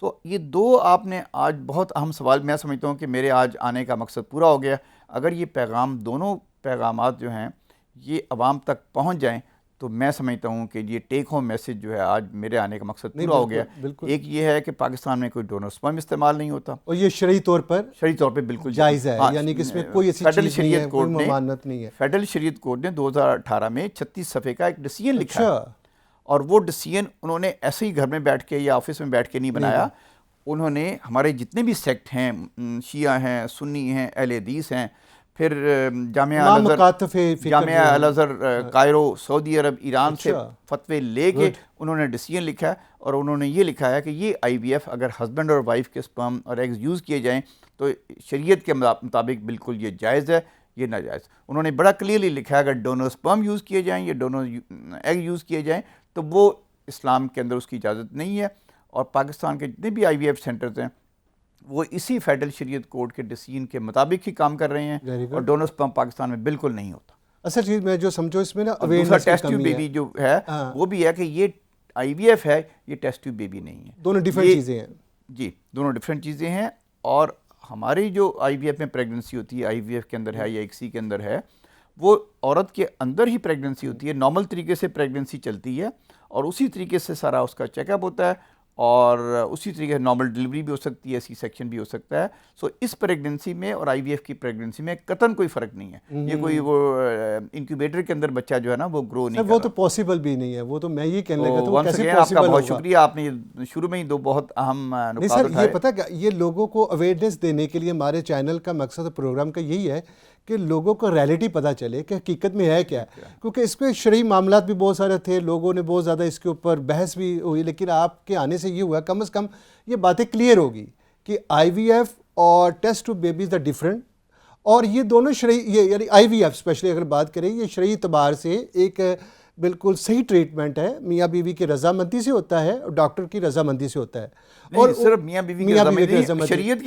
یہ دو آپ نے آج بہت اہم سوال، میں سمجھتا ہوں کہ میرے آج آنے کا مقصد پورا ہو گیا. اگر یہ پیغام، دونوں پیغامات جو ہیں یہ عوام تک پہنچ جائیں تو میں سمجھتا ہوں کہ یہ ٹیک ہوم میسج جو ہے آج میرے آنے کا مقصد پورا ہو گیا. ایک یہ ہے کہ پاکستان میں کوئی ڈونر سپرم استعمال نہیں ہوتا، اور یہ شرعی طور پر بالکل جائز ہے، یعنی کہ اس میں کوئی ایسی چیز نہیں ہے، کوئی ممانعت نہیں ہے. فیڈرل شریعت کورٹ نے 2018 میں 36 صفحے کا ایک ڈیسیژن لکھا ہے، اور وہ ڈیسیژن انہوں نے ایسے ہی گھر میں بیٹھ کے یا آفس میں بیٹھ کے نہیں بنایا. انہوں نے ہمارے جتنے بھی سیکٹ ہیں، شیعہ ہیں، سنی ہیں، اہل حدیث ہیں، پھر جامعہ الازہر قائرو، سعودی عرب، ایران سے فتوے لے کے انہوں نے ڈیسیژن لکھا ہے. اور انہوں نے یہ لکھا ہے کہ یہ IVF اگر ہسبینڈ اور وائف کے سپرم اور ایگز یوز کیے جائیں تو شریعت کے مطابق بالکل یہ جائز ہے، یہ ناجائز. انہوں نے بڑا کلیئرلی لکھا ہے اگر ڈونر سپرم یوز کیے جائیں یا ڈونر ایگ یوز کیے جائیں تو وہ اسلام کے اندر اس کی اجازت نہیں ہے. اور پاکستان کے جتنے بھی IVF سینٹرز ہیں وہ اسی فیڈرل شریعت کورٹ کے ڈیسیژن کے مطابق ہی کام کر رہے ہیں، اور ڈونر سپرم پاکستان میں بالکل نہیں ہوتا. اصل چیز میں جو سمجھو اس میں نا دوسرا ٹیسٹ ٹیوب بیبی جو ہے وہ بھی ہے کہ یہ IVF ہے، یہ ٹیسٹ ٹیوب بیبی نہیں ہے. دونوں ڈیفرنٹ چیزیں ہیں. جی دونوں ڈیفرنٹ چیزیں ہیں. اور ہماری جو IVF میں پریگننسی ہوتی ہے، IVF کے اندر ہے یا ICSI کے اندر ہے، وہ عورت کے اندر ہی پریگننسی ہوتی ہے، نارمل طریقے سے پریگننسی چلتی ہے، اور اسی طریقے سے سارا اس کا چیک اپ ہوتا ہے، اور اسی طریقے سے نارمل ڈلیوری بھی ہو سکتی ہے، سی سیکشن بھی ہو سکتا ہے. اس پریگننسی میں اور IVF کی پریگننسی میں قطعاً کوئی فرق نہیں ہے. یہ کوئی وہ انکیوبیٹر کے اندر بچہ جو ہے نا وہ گرو نہیں کر رہا. وہ تو پاسبل بھی نہیں ہے، وہ تو میں یہ کہنے لگا تھا کیسے پاسبل ہوگا. آپ کا بہت شکریہ، آپ نے شروع میں ہی دو بہت اہم نکات اٹھائے. یہ پتہ کیا، یہ لوگوں کو اویئرنیس دینے کے لیے ہمارے چینل کا مقصد پروگرام کا یہی ہے کہ لوگوں کو ریئلٹی پتہ چلے کہ حقیقت میں ہے کیا. کیونکہ اس پہ شرعی معاملات بھی بہت سارے تھے، لوگوں نے بہت زیادہ اس کے اوپر بحث بھی ہوئی، لیکن آپ کے آنے سے یہ ہوا کم از کم یہ باتیں کلیئر ہوگی کہ IVF اور test tube babies the different. اور یہ دونوں شرعی، یہ یعنی IVF اسپیشلی اگر بات کریں، یہ شرعی اعتبار سے ایک بالکل صحیح ٹریٹمنٹ ہے، میاں بیوی کی رضامندی سے ہوتا ہے اور ڈاکٹر کی رضامندی سے ہوتا ہے. اور صرف میاں بیوی کی رضامندی، شریعت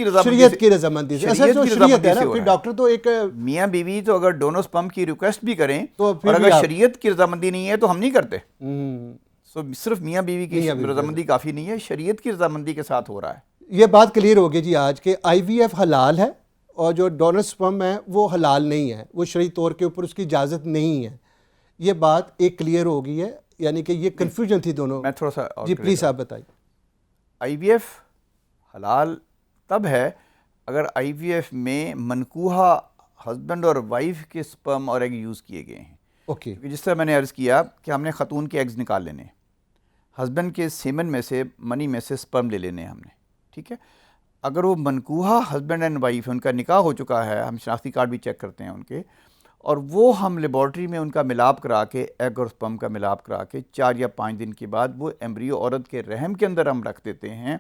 کی رضامندی سے. اصل جو شریعت ہے نا، پھر ڈاکٹر تو ایک میاں بیوی تو اگر ڈونر سپرم کی ریکویسٹ بھی کریں اور اگر شریعت کی رضامندی نہیں ہے تو ہم نہیں کرتے. صرف میاں بیوی کی رضامندی کافی نہیں ہے، شریعت کی رضامندی کے ساتھ ہو رہا ہے. یہ بات کلیئر ہوگی جی آج کہ IVF حلال ہے اور جو ڈونر سپرم ہے وہ حلال نہیں ہے، وہ شرعی طور کے اوپر اس کی اجازت نہیں ہے. یہ بات ایک کلیئر ہو گئی ہے، یعنی کہ یہ کنفیوژن تھی دونوں. میں تھوڑا سا جی پلیز آپ بتائیے. IVF حلال تب ہے اگر IVF میں منکوحہ ہسبینڈ اور وائف کے سپرم اور ایگ یوز کیے گئے ہیں. اوکے. جس طرح میں نے عرض کیا کہ ہم نے خاتون کے ایگز نکال لینے، ہسبینڈ کے سیمن میں سے، منی میں سے سپرم لے لینے ہم نے، ٹھیک ہے. اگر وہ منکوحہ ہسبینڈ اینڈ وائف ہے، ان کا نکاح ہو چکا ہے، ہم شناختی کارڈ بھی چیک کرتے ہیں ان کے، اور وہ ہم لیبارٹری میں ان کا ملاپ کرا کے، ایگ اور سپرم کا ملاپ کرا کے 4 یا 5 دن کے بعد وہ ایمبریو عورت کے رحم کے اندر ہم رکھ دیتے ہیں،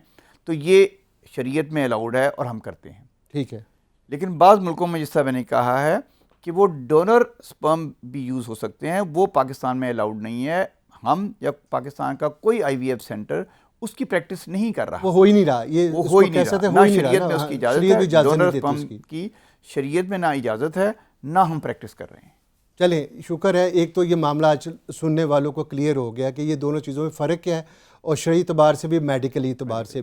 تو یہ شریعت میں الاؤڈ ہے اور ہم کرتے ہیں. ٹھیک ہے. لیکن بعض ملکوں میں جس طرح میں نے کہا ہے کہ وہ ڈونر سپرم بھی یوز ہو سکتے ہیں، وہ پاکستان میں الاؤڈ نہیں ہے. ہم یا پاکستان کا کوئی IVF سینٹر اس کی پریکٹس نہیں کر رہا، وہ ہو ہی نہیں رہا. یہ وہ ہو ہی نہیں رہا، نہ شریعت میں اس کی اجازت ہے، ڈونر سپرم کی شریعت میں نہ اجازت ہے، نہ ہم پریکٹس کر رہے ہیں. چلیں شکر ہے، ایک تو یہ معاملہ آج سننے والوں کو کلیئر ہو گیا کہ یہ دونوں چیزوں میں فرق کیا ہے، اور شرعی اعتبار سے بھی، میڈیکل اعتبار سے